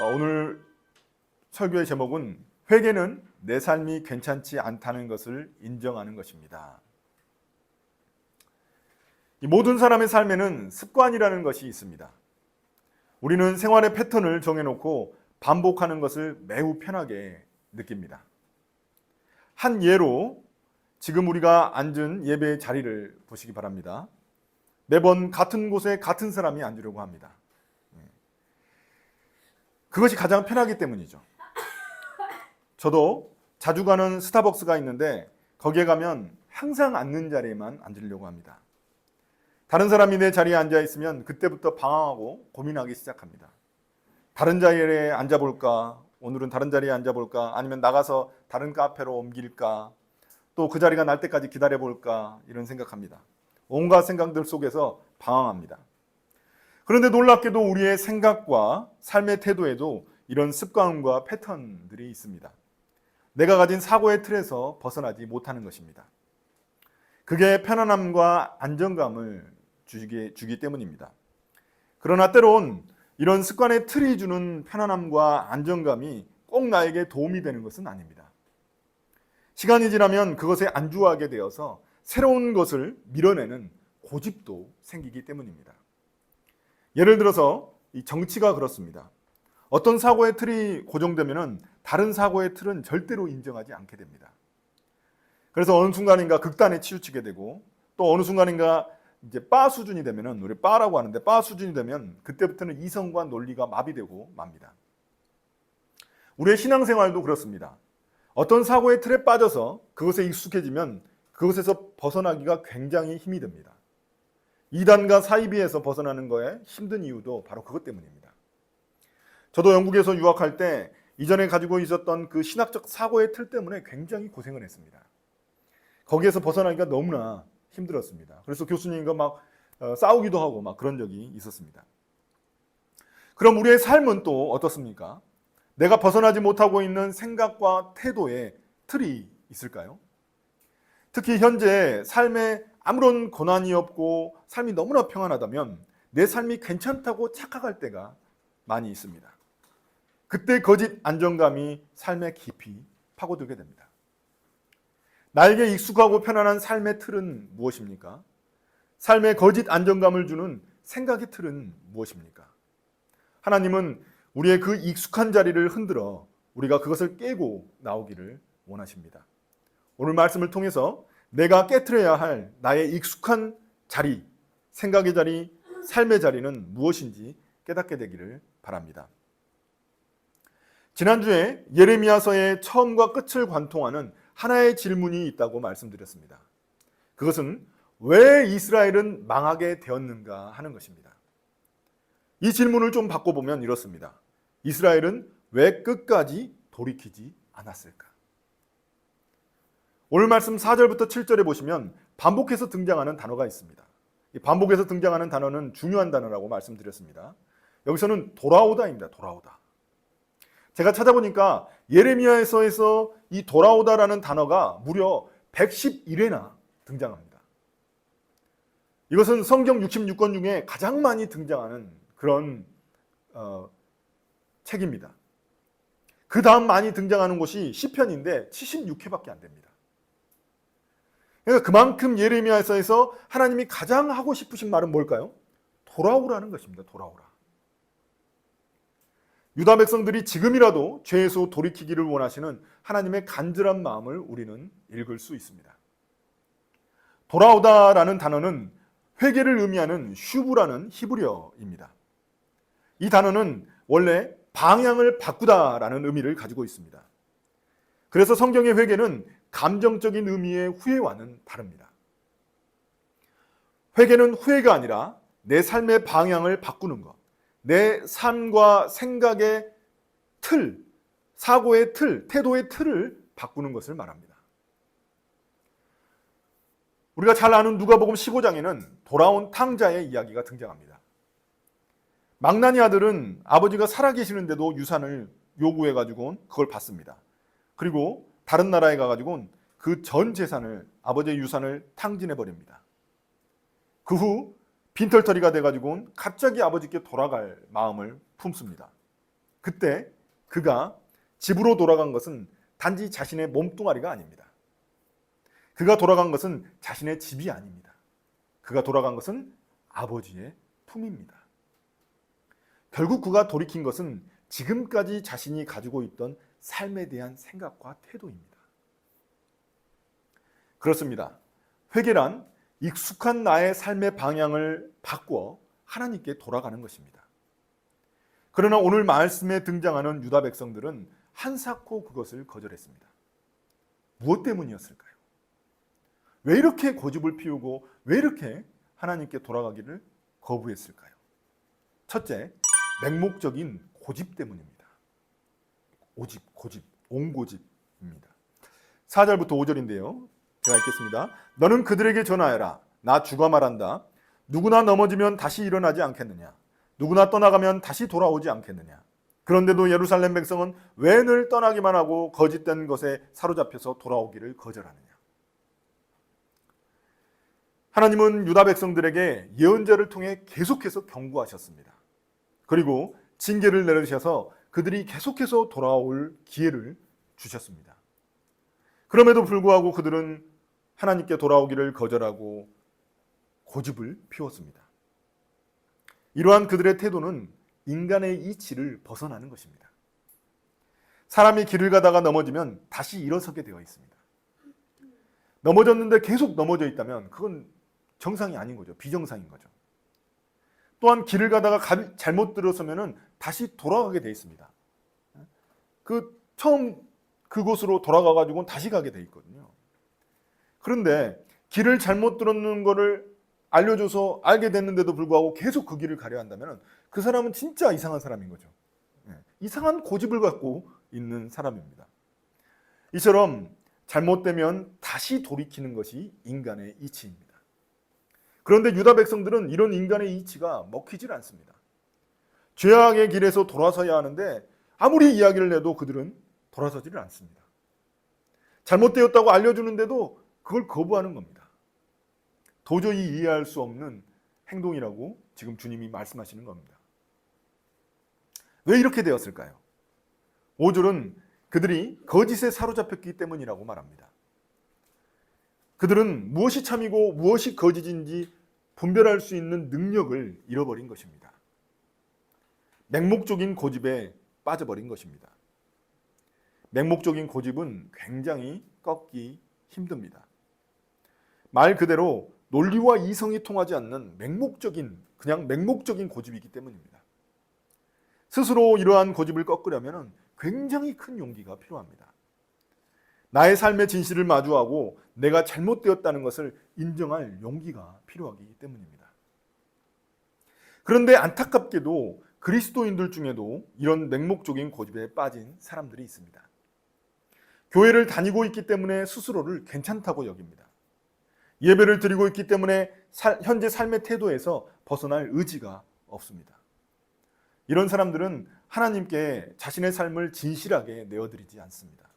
오늘 설교의 제목은 회개는 내 삶이 괜찮지 않다는 것을 인정하는 것입니다. 이 모든 사람의 삶에는 습관이라는 것이 있습니다. 우리는 생활의 패턴을 정해놓고 반복하는 것을 매우 편하게 느낍니다. 한 예로 지금 우리가 앉은 예배의 자리를 보시기 바랍니다. 매번 같은 곳에 같은 사람이 앉으려고 합니다. 그것이 가장 편하기 때문이죠. 저도 자주 가는 스타벅스가 있는데 거기에 가면 항상 앉는 자리에만 앉으려고 합니다. 다른 사람이 내 자리에 앉아 있으면 그때부터 방황하고 고민하기 시작합니다. 다른 자리에 앉아볼까? 오늘은 다른 자리에 앉아볼까? 아니면 나가서 다른 카페로 옮길까? 또 그 자리가 날 때까지 기다려볼까? 이런 생각합니다. 온갖 생각들 속에서 방황합니다. 그런데 놀랍게도 우리의 생각과 삶의 태도에도 이런 습관과 패턴들이 있습니다. 내가 가진 사고의 틀에서 벗어나지 못하는 것입니다. 그게 편안함과 안정감을 주기 때문입니다. 그러나 때론 이런 습관의 틀이 주는 편안함과 안정감이 꼭 나에게 도움이 되는 것은 아닙니다. 시간이 지나면 그것에 안주하게 되어서 새로운 것을 밀어내는 고집도 생기기 때문입니다. 예를 들어서 이 정치가 그렇습니다. 어떤 사고의 틀이 고정되면 다른 사고의 틀은 절대로 인정하지 않게 됩니다. 그래서 어느 순간인가 극단에 치우치게 되고 또 어느 순간인가 이제 바 수준이 되면은 우리 바라고 하는데 바 수준이 되면 그때부터는 이성과 논리가 마비되고 맙니다. 우리의 신앙생활도 그렇습니다. 어떤 사고의 틀에 빠져서 그것에 익숙해지면 그것에서 벗어나기가 굉장히 힘이 듭니다. 이단과 사이비에서 벗어나는 거에 힘든 이유도 바로 그것 때문입니다. 저도 영국에서 유학할 때 이전에 가지고 있었던 그 신학적 사고의 틀 때문에 굉장히 고생을 했습니다. 거기에서 벗어나기가 너무나 힘들었습니다. 그래서 교수님과 막 싸우기도 하고 막 그런 적이 있었습니다. 그럼 우리의 삶은 또 어떻습니까? 내가 벗어나지 못하고 있는 생각과 태도에 틀이 있을까요? 특히 현재 삶에 아무런 고난이 없고 삶이 너무나 평안하다면 내 삶이 괜찮다고 착각할 때가 많이 있습니다. 그때 거짓 안정감이 삶에 깊이 파고들게 됩니다. 나에게 익숙하고 편안한 삶의 틀은 무엇입니까? 삶의 거짓 안정감을 주는 생각의 틀은 무엇입니까? 하나님은 우리의 그 익숙한 자리를 흔들어 우리가 그것을 깨고 나오기를 원하십니다. 오늘 말씀을 통해서 내가 깨트려야 할 나의 익숙한 자리, 생각의 자리, 삶의 자리는 무엇인지 깨닫게 되기를 바랍니다. 지난주에 예레미야서의 처음과 끝을 관통하는 하나의 질문이 있다고 말씀드렸습니다. 그것은 왜 이스라엘은 망하게 되었는가 하는 것입니다. 이 질문을 좀 바꿔보면 이렇습니다. 이스라엘은 왜 끝까지 돌이키지 않았을까? 오늘 말씀 4절부터 7절에 보시면 반복해서 등장하는 단어가 있습니다. 이 반복해서 등장하는 단어는 중요한 단어라고 말씀드렸습니다. 여기서는 돌아오다입니다. 돌아오다. 제가 찾아보니까 예레미야서에서 이 돌아오다라는 단어가 무려 111회나 등장합니다. 이것은 성경 66권 중에 가장 많이 등장하는 그런 책입니다. 그 다음 많이 등장하는 곳이 시편인데 76회밖에 안 됩니다. 그러니까 그만큼 예레미야서에서 하나님이 가장 하고 싶으신 말은 뭘까요? 돌아오라는 것입니다. 돌아오라. 유다 백성들이 지금이라도 죄에서 돌이키기를 원하시는 하나님의 간절한 마음을 우리는 읽을 수 있습니다. 돌아오다라는 단어는 회개를 의미하는 슈브라는 히브리어입니다. 이 단어는 원래 방향을 바꾸다라는 의미를 가지고 있습니다. 그래서 성경의 회개는 감정적인 의미의 후회와는 다릅니다. 회개는 후회가 아니라 내 삶의 방향을 바꾸는 것, 내 삶과 생각의 틀, 사고의 틀, 태도의 틀을 바꾸는 것을 말합니다. 우리가 잘 아는 누가복음 15장에는 돌아온 탕자의 이야기가 등장합니다. 망나니 아들은 아버지가 살아계시는데도 유산을 요구해가지고 그걸 받습니다. 그리고 다른 나라에 가가지고 그 전 재산을, 아버지의 유산을 탕진해버립니다. 그 후 빈털터리가 돼가지고 갑자기 아버지께 돌아갈 마음을 품습니다. 그때 그가 집으로 돌아간 것은 단지 자신의 몸뚱아리가 아닙니다. 그가 돌아간 것은 자신의 집이 아닙니다. 그가 돌아간 것은 아버지의 품입니다. 결국 그가 돌이킨 것은 지금까지 자신이 가지고 있던 삶에 대한 생각과 태도입니다. 그렇습니다. 회개란 익숙한 나의 삶의 방향을 바꾸어 하나님께 돌아가는 것입니다. 그러나 오늘 말씀에 등장하는 유다 백성들은 한사코 그것을 거절했습니다. 무엇 때문이었을까요? 왜 이렇게 고집을 피우고 왜 이렇게 하나님께 돌아가기를 거부했을까요? 첫째, 맹목적인 고집 때문입니다. 고집, 옹고집입니다. 4절부터 5절인데요. 제가 읽겠습니다. 너는 그들에게 전하여라. 나 주가 말한다. 누구나 넘어지면 다시 일어나지 않겠느냐? 누구나 떠나가면 다시 돌아오지 않겠느냐? 그런데도 예루살렘 백성은 왜 늘 떠나기만 하고 거짓된 것에 사로잡혀서 돌아오기를 거절하느냐? 하나님은 유다 백성들에게 예언자를 통해 계속해서 경고하셨습니다. 그리고 징계를 내리셔서 그들이 계속해서 돌아올 기회를 주셨습니다. 그럼에도 불구하고 그들은 하나님께 돌아오기를 거절하고 고집을 피웠습니다. 이러한 그들의 태도는 인간의 이치를 벗어나는 것입니다. 사람이 길을 가다가 넘어지면 다시 일어서게 되어 있습니다. 넘어졌는데 계속 넘어져 있다면 그건 정상이 아닌 거죠. 비정상인 거죠. 또한 길을 가다가 잘못 들어서면 다시 돌아가게 되어 있습니다. 처음 그곳으로 돌아가가지고 다시 가게 되어 있거든요. 그런데 길을 잘못 들었는 거를 알려줘서 알게 됐는데도 불구하고 계속 그 길을 가려 한다면 그 사람은 진짜 이상한 사람인 거죠. 이상한 고집을 갖고 있는 사람입니다. 이처럼 잘못되면 다시 돌이키는 것이 인간의 이치입니다. 그런데 유다 백성들은 이런 인간의 이치가 먹히질 않습니다. 죄악의 길에서 돌아서야 하는데 아무리 이야기를 해도 그들은 돌아서지를 않습니다. 잘못되었다고 알려주는데도 그걸 거부하는 겁니다. 도저히 이해할 수 없는 행동이라고 지금 주님이 말씀하시는 겁니다. 왜 이렇게 되었을까요? 5절은 그들이 거짓에 사로잡혔기 때문이라고 말합니다. 그들은 무엇이 참이고 무엇이 거짓인지 분별할 수 있는 능력을 잃어버린 것입니다. 맹목적인 고집에 빠져버린 것입니다. 맹목적인 고집은 굉장히 꺾기 힘듭니다. 말 그대로 논리와 이성이 통하지 않는 그냥 맹목적인 고집이기 때문입니다. 스스로 이러한 고집을 꺾으려면 굉장히 큰 용기가 필요합니다. 나의 삶의 진실을 마주하고 내가 잘못되었다는 것을 인정할 용기가 필요하기 때문입니다. 그런데 안타깝게도 그리스도인들 중에도 이런 맹목적인 고집에 빠진 사람들이 있습니다. 교회를 다니고 있기 때문에 스스로를 괜찮다고 여깁니다. 예배를 드리고 있기 때문에 현재 삶의 태도에서 벗어날 의지가 없습니다. 이런 사람들은 하나님께 자신의 삶을 진실하게 내어드리지 않습니다.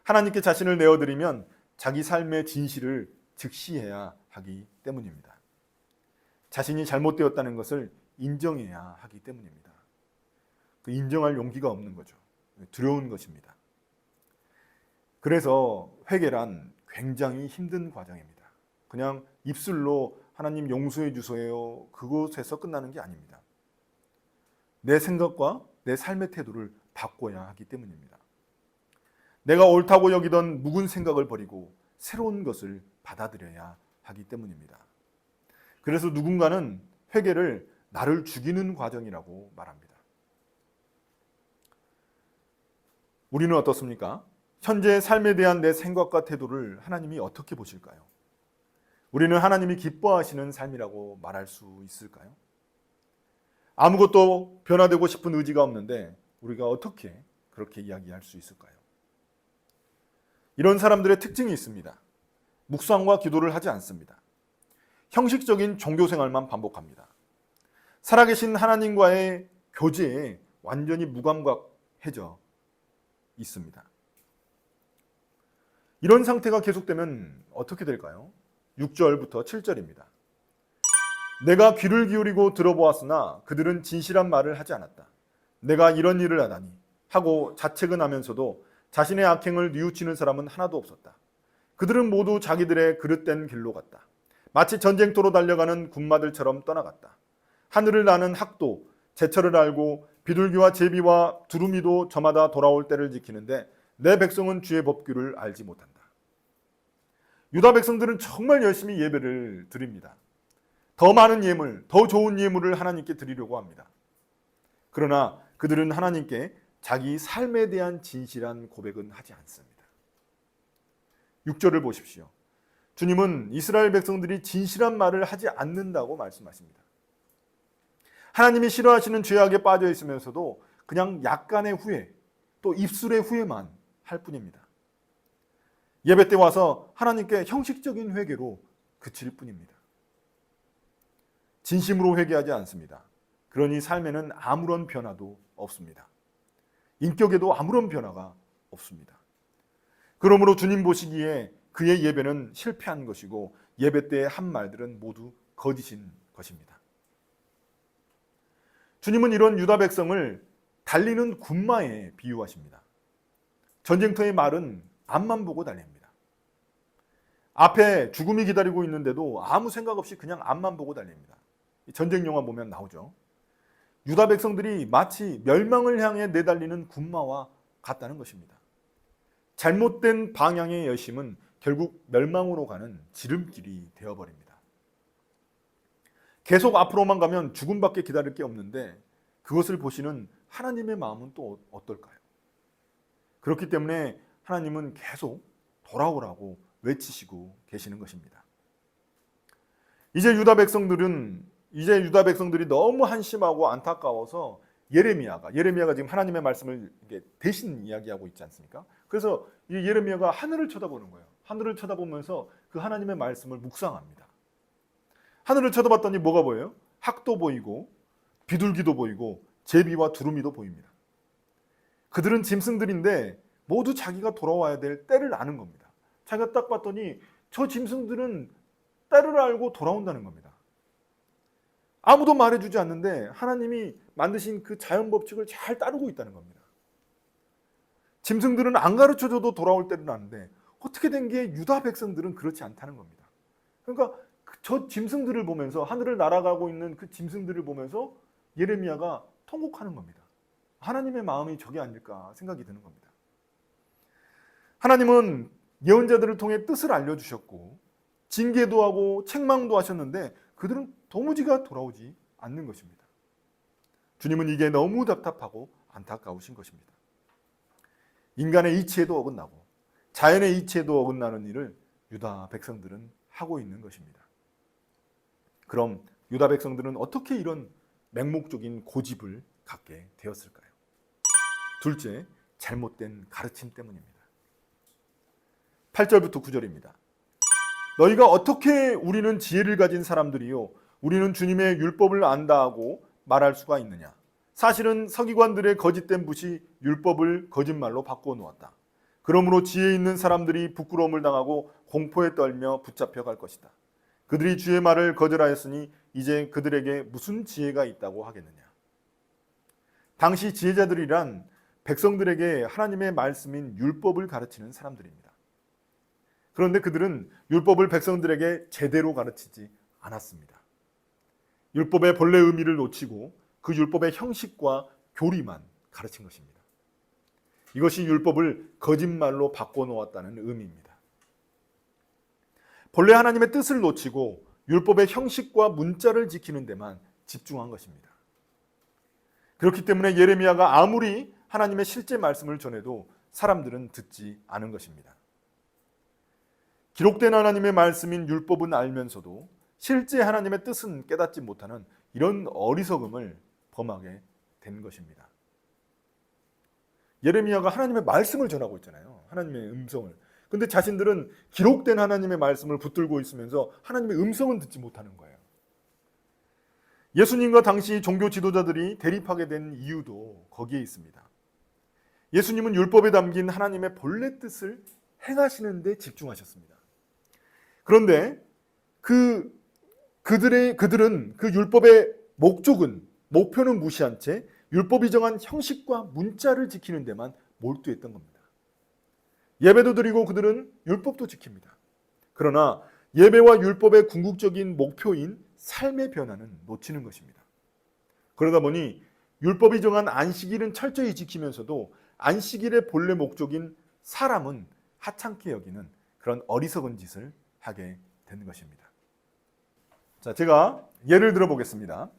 하나님께 자신을 내어드리면 자기 삶의 진실을 즉시해야 하기 때문입니다. 자신이 잘못되었다는 것을 인정해야 하기 때문입니다. 그 인정할 용기가 없는 거죠. 두려운 것입니다. 그래서 회개란 굉장히 힘든 과정입니다. 그냥 입술로 하나님 용서해 주세요. 그곳에서 끝나는 게 아닙니다. 내 생각과 내 삶의 태도를 바꿔야 하기 때문입니다. 내가 옳다고 여기던 묵은 생각을 버리고 새로운 것을 받아들여야 하기 때문입니다. 그래서 누군가는 회개를 나를 죽이는 과정이라고 말합니다. 우리는 어떻습니까? 현재의 삶에 대한 내 생각과 태도를 하나님이 어떻게 보실까요? 우리는 하나님이 기뻐하시는 삶이라고 말할 수 있을까요? 아무것도 변화되고 싶은 의지가 없는데 우리가 어떻게 그렇게 이야기할 수 있을까요? 이런 사람들의 특징이 있습니다. 묵상과 기도를 하지 않습니다. 형식적인 종교생활만 반복합니다. 살아계신 하나님과의 교제에 완전히 무감각해져 있습니다. 이런 상태가 계속되면 어떻게 될까요? 6절부터 7절입니다. 내가 귀를 기울이고 들어보았으나 그들은 진실한 말을 하지 않았다. 내가 이런 일을 하다니 하고 자책은 하면서도 자신의 악행을 뉘우치는 사람은 하나도 없었다. 그들은 모두 자기들의 그릇된 길로 갔다. 마치 전쟁터로 달려가는 군마들처럼 떠나갔다. 하늘을 나는 학도 제철을 알고 비둘기와 제비와 두루미도 저마다 돌아올 때를 지키는데 내 백성은 주의 법규를 알지 못한다. 유다 백성들은 정말 열심히 예배를 드립니다. 더 많은 예물, 더 좋은 예물을 하나님께 드리려고 합니다. 그러나 그들은 하나님께 자기 삶에 대한 진실한 고백은 하지 않습니다. 6절을 보십시오. 주님은 이스라엘 백성들이 진실한 말을 하지 않는다고 말씀하십니다. 하나님이 싫어하시는 죄악에 빠져 있으면서도 그냥 약간의 후회, 또 입술의 후회만 할 뿐입니다. 예배 때 와서 하나님께 형식적인 회개로 그칠 뿐입니다. 진심으로 회개하지 않습니다. 그러니 삶에는 아무런 변화도 없습니다. 인격에도 아무런 변화가 없습니다. 그러므로 주님 보시기에 그의 예배는 실패한 것이고 예배 때의 한 말들은 모두 거짓인 것입니다. 주님은 이런 유다 백성을 달리는 군마에 비유하십니다. 전쟁터의 말은 앞만 보고 달립니다. 앞에 죽음이 기다리고 있는데도 아무 생각 없이 그냥 앞만 보고 달립니다. 전쟁 영화 보면 나오죠. 유다 백성들이 마치 멸망을 향해 내달리는 군마와 같다는 것입니다. 잘못된 방향의 열심은 결국 멸망으로 가는 지름길이 되어버립니다. 계속 앞으로만 가면 죽음밖에 기다릴 게 없는데 그것을 보시는 하나님의 마음은 또 어떨까요? 그렇기 때문에 하나님은 계속 돌아오라고 외치시고 계시는 것입니다. 이제 유다 백성들이 너무 한심하고 안타까워서 예레미야가 지금 하나님의 말씀을 대신 이야기하고 있지 않습니까? 그래서 이 예레미야가 하늘을 쳐다보는 거예요. 하늘을 쳐다보면서 그 하나님의 말씀을 묵상합니다. 하늘을 쳐다봤더니 뭐가 보여요? 학도 보이고 비둘기도 보이고 제비와 두루미도 보입니다. 그들은 짐승들인데 모두 자기가 돌아와야 될 때를 아는 겁니다. 자기가 딱 봤더니 저 짐승들은 때를 알고 돌아온다는 겁니다. 아무도 말해주지 않는데 하나님이 만드신 그 자연 법칙을 잘 따르고 있다는 겁니다. 짐승들은 안 가르쳐줘도 돌아올 때를 아는데 어떻게 된 게 유다 백성들은 그렇지 않다는 겁니다. 그러니까 저 짐승들을 보면서 하늘을 날아가고 있는 그 짐승들을 보면서 예레미야가 통곡하는 겁니다. 하나님의 마음이 저게 아닐까 생각이 드는 겁니다. 하나님은 예언자들을 통해 뜻을 알려주셨고 징계도 하고 책망도 하셨는데 그들은 도무지가 돌아오지 않는 것입니다. 주님은 이게 너무 답답하고 안타까우신 것입니다. 인간의 이치에도 어긋나고 자연의 이치에도 어긋나는 일을 유다 백성들은 하고 있는 것입니다. 그럼 유다 백성들은 어떻게 이런 맹목적인 고집을 갖게 되었을까요? 둘째, 잘못된 가르침 때문입니다. 8절부터 9절입니다. 너희가 어떻게 우리는 지혜를 가진 사람들이요 우리는 주님의 율법을 안다 하고 말할 수가 있느냐. 사실은 서기관들의 거짓된 붓이 율법을 거짓말로 바꾸어 놓았다. 그러므로 지혜 있는 사람들이 부끄러움을 당하고 공포에 떨며 붙잡혀 갈 것이다. 그들이 주의 말을 거절하였으니 이제 그들에게 무슨 지혜가 있다고 하겠느냐. 당시 지혜자들이란 백성들에게 하나님의 말씀인 율법을 가르치는 사람들입니다. 그런데 그들은 율법을 백성들에게 제대로 가르치지 않았습니다. 율법의 본래 의미를 놓치고 그 율법의 형식과 교리만 가르친 것입니다. 이것이 율법을 거짓말로 바꿔놓았다는 의미입니다. 본래 하나님의 뜻을 놓치고 율법의 형식과 문자를 지키는 데만 집중한 것입니다. 그렇기 때문에 예레미야가 아무리 하나님의 실제 말씀을 전해도 사람들은 듣지 않은 것입니다. 기록된 하나님의 말씀인 율법은 알면서도 실제 하나님의 뜻은 깨닫지 못하는 이런 어리석음을 범하게 된 것입니다. 예레미야가 하나님의 말씀을 전하고 있잖아요. 하나님의 음성을. 근데 자신들은 기록된 하나님의 말씀을 붙들고 있으면서 하나님의 음성은 듣지 못하는 거예요. 예수님과 당시 종교 지도자들이 대립하게 된 이유도 거기에 있습니다. 예수님은 율법에 담긴 하나님의 본래 뜻을 행하시는 데 집중하셨습니다. 그런데 그들은 그 율법의 목표는 무시한 채 율법이 정한 형식과 문자를 지키는 데만 몰두했던 겁니다. 예배도 드리고 그들은 율법도 지킵니다. 그러나 예배와 율법의 궁극적인 목표인 삶의 변화는 놓치는 것입니다. 그러다 보니 율법이 정한 안식일은 철저히 지키면서도 안식일의 본래 목적인 사람은 하찮게 여기는 그런 어리석은 짓을 하게 되는 것입니다. 자, 제가 예를 들어 보겠습니다.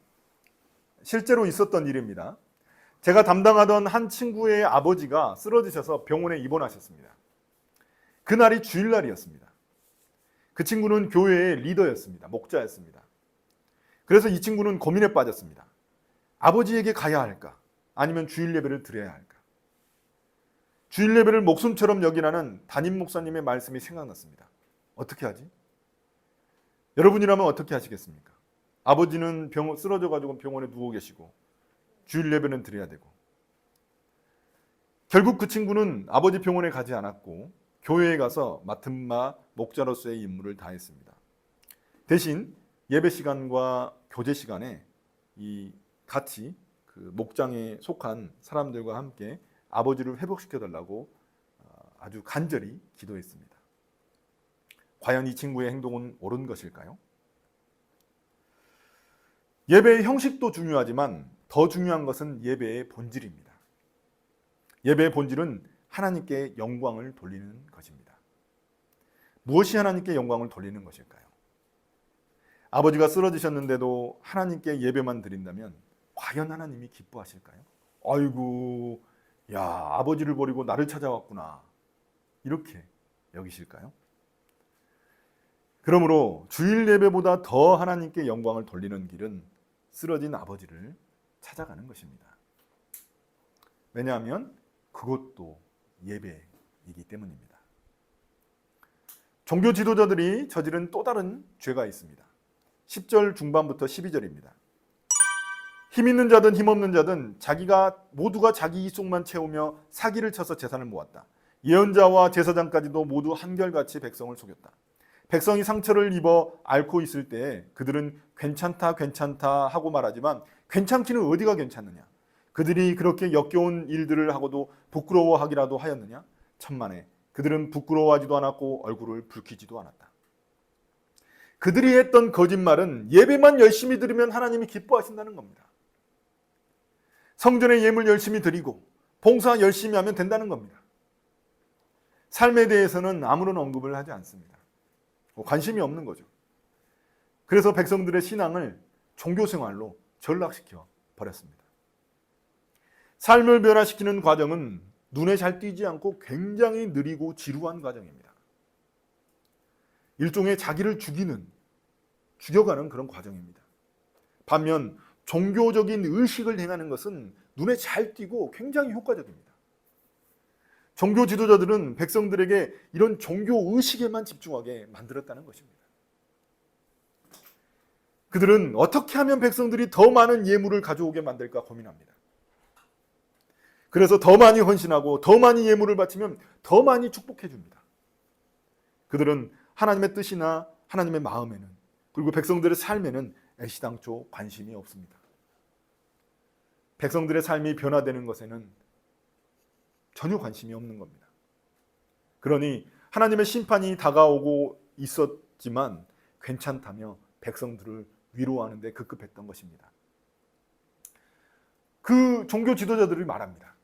실제로 있었던 일입니다. 제가 담당하던 한 친구의 아버지가 쓰러지셔서 병원에 입원하셨습니다. 그날이 주일날이었습니다. 그 친구는 교회의 리더였습니다. 목자였습니다. 그래서 이 친구는 고민에 빠졌습니다. 아버지에게 가야 할까? 아니면 주일 예배를 드려야 할까? 주일 예배를 목숨처럼 여기라는 담임 목사님의 말씀이 생각났습니다. 어떻게 하지? 여러분이라면 어떻게 하시겠습니까? 아버지는 쓰러져가지고 병원에 누워 계시고 주일 예배는 드려야 되고, 결국 그 친구는 아버지 병원에 가지 않았고 교회에 가서 맡은 바 목자로서의 임무를 다했습니다. 대신 예배 시간과 교제 시간에 같이 그 목장에 속한 사람들과 함께 아버지를 회복시켜 달라고 아주 간절히 기도했습니다. 과연 이 친구의 행동은 옳은 것일까요? 예배의 형식도 중요하지만 더 중요한 것은 예배의 본질입니다. 예배의 본질은 하나님께 영광을 돌리는 것입니다. 무엇이 하나님께 영광을 돌리는 것일까요? 아버지가 쓰러지셨는데도 하나님께 예배만 드린다면 과연 하나님이 기뻐하실까요? 아이고, 야, 아버지를 버리고 나를 찾아왔구나, 이렇게 여기실까요? 그러므로 주일 예배보다 더 하나님께 영광을 돌리는 길은 쓰러진 아버지를 찾아가는 것입니다. 왜냐하면 그것도 예배이기 때문입니다. 종교 지도자들이 저지른 또 다른 죄가 있습니다. 10절 중반부터 12절입니다. 힘 있는 자든 힘 없는 자든 모두가 자기 이속만 채우며 사기를 쳐서 재산을 모았다. 예언자와 제사장까지도 모두 한결같이 백성을 속였다. 백성이 상처를 입어 앓고 있을 때 그들은 괜찮다 괜찮다 하고 말하지만 괜찮기는 어디가 괜찮느냐? 그들이 그렇게 역겨운 일들을 하고도 부끄러워하기라도 하였느냐? 천만에 그들은 부끄러워하지도 않았고 얼굴을 붉히지도 않았다. 그들이 했던 거짓말은 예배만 열심히 드리면 하나님이 기뻐하신다는 겁니다. 성전에 예물 열심히 드리고 봉사 열심히 하면 된다는 겁니다. 삶에 대해서는 아무런 언급을 하지 않습니다. 관심이 없는 거죠. 그래서 백성들의 신앙을 종교생활로 전락시켜 버렸습니다. 삶을 변화시키는 과정은 눈에 잘 띄지 않고 굉장히 느리고 지루한 과정입니다. 일종의 자기를 죽여가는 그런 과정입니다. 반면 종교적인 의식을 행하는 것은 눈에 잘 띄고 굉장히 효과적입니다. 종교 지도자들은 백성들에게 이런 종교 의식에만 집중하게 만들었다는 것입니다. 그들은 어떻게 하면 백성들이 더 많은 예물을 가져오게 만들까 고민합니다. 그래서 더 많이 헌신하고 더 많이 예물을 바치면 더 많이 축복해 줍니다. 그들은 하나님의 뜻이나 하나님의 마음에는, 그리고 백성들의 삶에는 애시당초 관심이 없습니다. 백성들의 삶이 변화되는 것에는 전혀 관심이 없는 겁니다. 그러니 하나님의 심판이 다가오고 있었지만 괜찮다며 백성들을 위로하는 데 급급했던 것입니다. 그 종교 지도자들이 말합니다.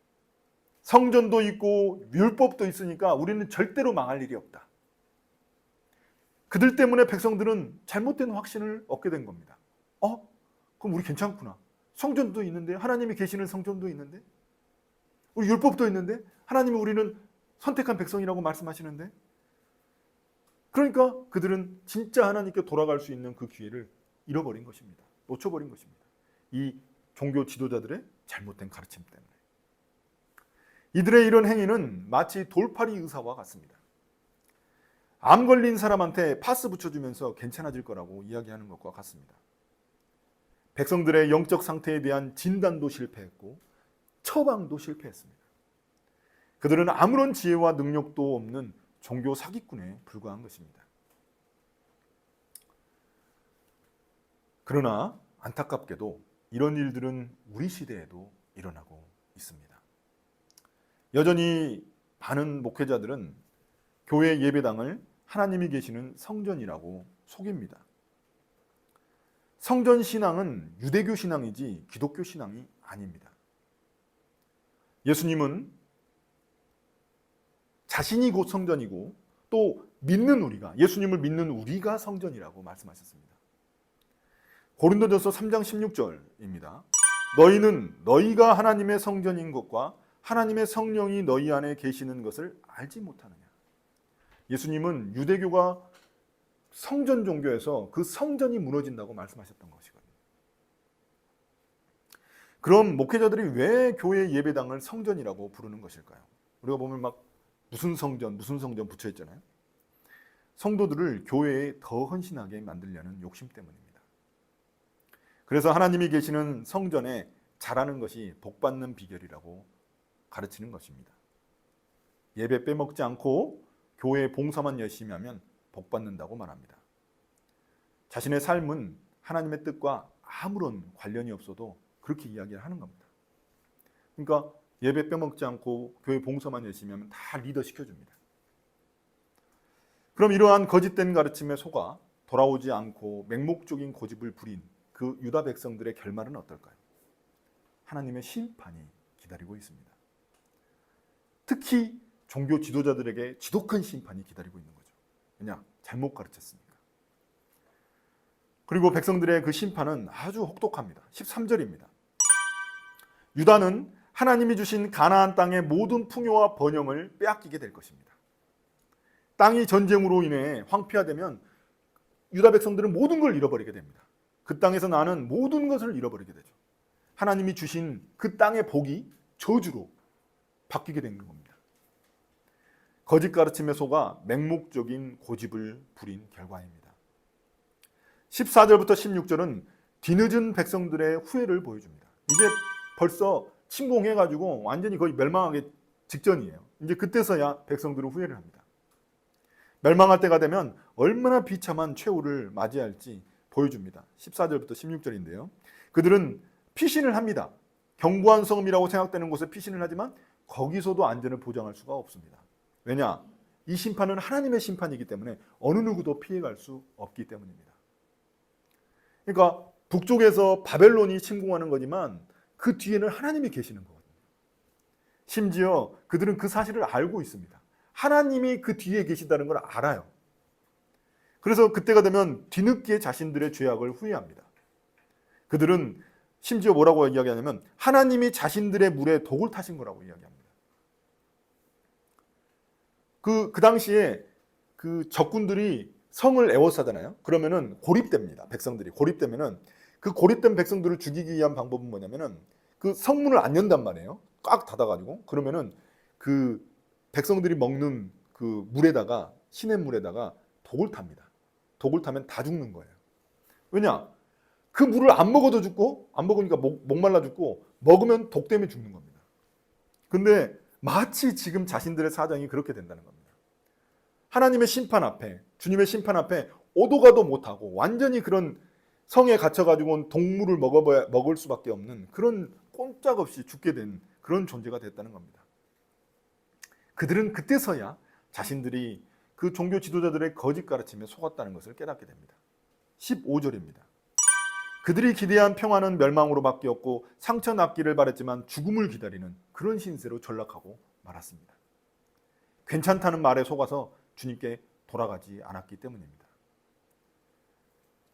성전도 있고 율법도 있으니까 우리는 절대로 망할 일이 없다. 그들 때문에 백성들은 잘못된 확신을 얻게 된 겁니다. 그럼 우리 괜찮구나. 성전도 있는데, 하나님이 계시는 성전도 있는데, 우리 율법도 있는데, 하나님이 우리는 선택한 백성이라고 말씀하시는데, 그러니까 그들은 진짜 하나님께 돌아갈 수 있는 그 기회를 잃어버린 것입니다. 놓쳐버린 것입니다. 이 종교 지도자들의 잘못된 가르침 때문에. 이들의 이런 행위는 마치 돌팔이 의사와 같습니다. 암 걸린 사람한테 파스 붙여주면서 괜찮아질 거라고 이야기하는 것과 같습니다. 백성들의 영적 상태에 대한 진단도 실패했고 처방도 실패했습니다. 그들은 아무런 지혜와 능력도 없는 종교 사기꾼에 불과한 것입니다. 그러나 안타깝게도 이런 일들은 우리 시대에도 일어나고 있습니다. 여전히 많은 목회자들은 교회 예배당을 하나님이 계시는 성전이라고 속입니다. 성전 신앙은 유대교 신앙이지 기독교 신앙이 아닙니다. 예수님은 자신이 곧 성전이고 또 믿는 우리가, 예수님을 믿는 우리가 성전이라고 말씀하셨습니다. 고린도전서 3장 16절입니다. 너희는 너희가 하나님의 성전인 것과 하나님의 성령이 너희 안에 계시는 것을 알지 못하느냐. 예수님은 유대교가 성전 종교에서 그 성전이 무너진다고 말씀하셨던 것이거든요. 그럼 목회자들이 왜 교회 예배당을 성전이라고 부르는 것일까요? 우리가 보면 막 무슨 성전 붙여 있잖아요. 성도들을 교회에 더 헌신하게 만들려는 욕심 때문입니다. 그래서 하나님이 계시는 성전에 잘하는 것이 복받는 비결이라고 가르치는 것입니다. 예배 빼먹지 않고 교회 봉사만 열심히 하면 복받는다고 말합니다. 자신의 삶은 하나님의 뜻과 아무런 관련이 없어도 그렇게 이야기를 하는 겁니다. 그러니까 예배 빼먹지 않고 교회 봉사만 열심히 하면 다 리더 시켜줍니다. 그럼 이러한 거짓된 가르침에 속아 돌아오지 않고 맹목적인 고집을 부린 그 유다 백성들의 결말은 어떨까요? 하나님의 심판이 기다리고 있습니다. 특히 종교 지도자들에게 지독한 심판이 기다리고 있는 거죠. 왜냐? 잘못 가르쳤으니까. 그리고 백성들의 그 심판은 아주 혹독합니다. 13절입니다. 유다는 하나님이 주신 가나안 땅의 모든 풍요와 번영을 빼앗기게 될 것입니다. 땅이 전쟁으로 인해 황폐화되면 유다 백성들은 모든 걸 잃어버리게 됩니다. 그 땅에서 나는 모든 것을 잃어버리게 되죠. 하나님이 주신 그 땅의 복이 저주로 바뀌게 되는 겁니다. 거짓 가르침에 속아 맹목적인 고집을 부린 결과입니다. 14절부터 16절은 뒤늦은 백성들의 후회를 보여줍니다. 이제 벌써 침공해가지고 완전히 거의 멸망하기 직전이에요. 이제 그때서야 백성들은 후회를 합니다. 멸망할 때가 되면 얼마나 비참한 최후를 맞이할지 보여줍니다. 14절부터 16절인데요. 그들은 피신을 합니다. 견고한 성읍이라고 생각되는 곳에 피신을 하지만 거기서도 안전을 보장할 수가 없습니다. 왜냐? 이 심판은 하나님의 심판이기 때문에 어느 누구도 피해갈 수 없기 때문입니다. 그러니까 북쪽에서 바벨론이 침공하는 거지만 그 뒤에는 하나님이 계시는 거거든요. 심지어 그들은 그 사실을 알고 있습니다. 하나님이 그 뒤에 계시다는 걸 알아요. 그래서 그때가 되면 뒤늦게 자신들의 죄악을 후회합니다. 그들은 심지어 뭐라고 이야기하냐면 하나님이 자신들의 물에 독을 타신 거라고 이야기합니다. 그 당시에 그 적군들이 성을 에워싸잖아요. 그러면은 고립됩니다. 백성들이 고립되면은 그 고립된 백성들을 죽이기 위한 방법은 뭐냐면은 그 성문을 안 연단 말이에요. 꽉 닫아가지고 그러면은 그 백성들이 먹는 그 물에다가 시냇물에다가 독을 탑니다. 독을 타면 다 죽는 거예요. 왜냐? 그 물을 안 먹어도 죽고 안 먹으니까 목말라 죽고 먹으면 독 때문에 죽는 겁니다. 근데 마치 지금 자신들의 사정이 그렇게 된다는 겁니다. 하나님의 심판 앞에, 주님의 심판 앞에 오도 가도 못하고 완전히 그런 성에 갇혀가지고 동물을 먹을 수밖에 없는 그런 꼼짝없이 죽게 된 그런 존재가 됐다는 겁니다. 그들은 그때서야 자신들이 그 종교 지도자들의 거짓 가르침에 속았다는 것을 깨닫게 됩니다. 15절입니다. 그들이 기대한 평화는 멸망으로 바뀌었고 상처 낫기를 바랬지만 죽음을 기다리는 그런 신세로 전락하고 말았습니다. 괜찮다는 말에 속아서 주님께 돌아가지 않았기 때문입니다.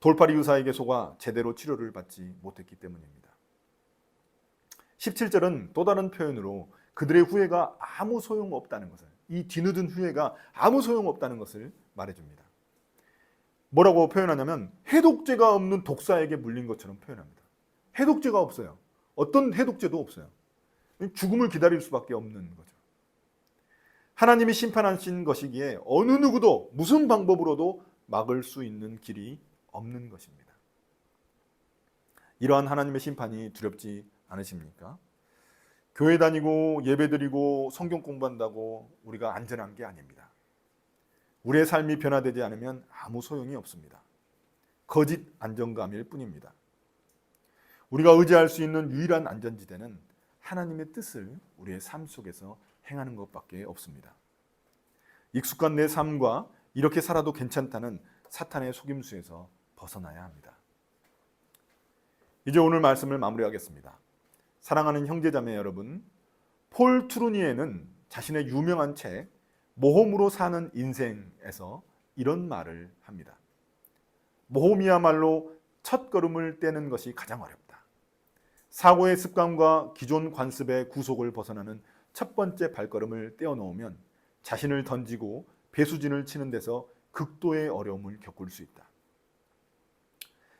돌팔이 의사에게 속아 제대로 치료를 받지 못했기 때문입니다. 17절은 또 다른 표현으로 그들의 후회가 아무 소용없다는 것을, 이 뒤늦은 후회가 아무 소용없다는 것을 말해줍니다. 뭐라고 표현하냐면 해독제가 없는 독사에게 물린 것처럼 표현합니다. 해독제가 없어요. 어떤 해독제도 없어요. 죽음을 기다릴 수밖에 없는 거죠. 하나님이 심판하신 것이기에 어느 누구도 무슨 방법으로도 막을 수 있는 길이 없는 것입니다. 이러한 하나님의 심판이 두렵지 않으십니까? 교회 다니고 예배드리고 성경 공부한다고 우리가 안전한 게 아닙니다. 우리의 삶이 변화되지 않으면 아무 소용이 없습니다. 거짓 안정감일 뿐입니다. 우리가 의지할 수 있는 유일한 안전지대는 하나님의 뜻을 우리의 삶 속에서 행하는 것밖에 없습니다. 익숙한 내 삶과 이렇게 살아도 괜찮다는 사탄의 속임수에서 벗어나야 합니다. 이제 오늘 말씀을 마무리하겠습니다. 사랑하는 형제자매 여러분, 폴 트루니에는 자신의 유명한 책 모험으로 사는 인생에서 이런 말을 합니다. 모험이야말로 첫 걸음을 떼는 것이 가장 어렵다. 사고의 습관과 기존 관습의 구속을 벗어나는 첫 번째 발걸음을 떼어놓으면 자신을 던지고 배수진을 치는 데서 극도의 어려움을 겪을 수 있다.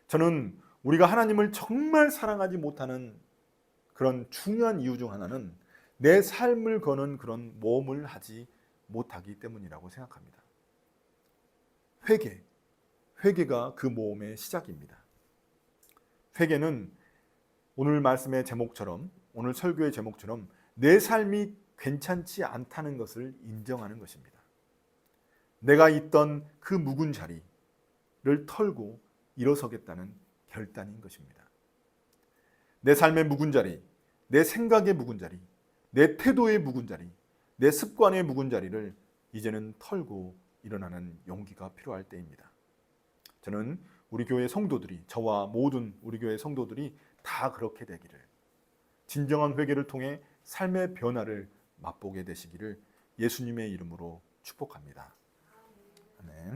저는 우리가 하나님을 정말 사랑하지 못하는 그런 중요한 이유 중 하나는 내 삶을 거는 그런 모험을 하지 못하기 때문이라고 생각합니다. 회개가 그 모험의 시작입니다. 회개는 오늘 말씀의 제목처럼, 오늘 설교의 제목처럼 내 삶이 괜찮지 않다는 것을 인정하는 것입니다. 내가 있던 그 묵은 자리를 털고 일어서겠다는 결단인 것입니다. 내 삶의 묵은 자리, 내 생각의 묵은 자리, 내 태도의 묵은 자리, 내 습관의 묵은 자리를 이제는 털고 일어나는 용기가 필요할 때입니다. 저는 우리 교회 성도들이, 저와 모든 우리 교회 성도들이 다 그렇게 되기를, 진정한 회개를 통해 삶의 변화를 맛보게 되시기를 예수님의 이름으로 축복합니다. 아멘.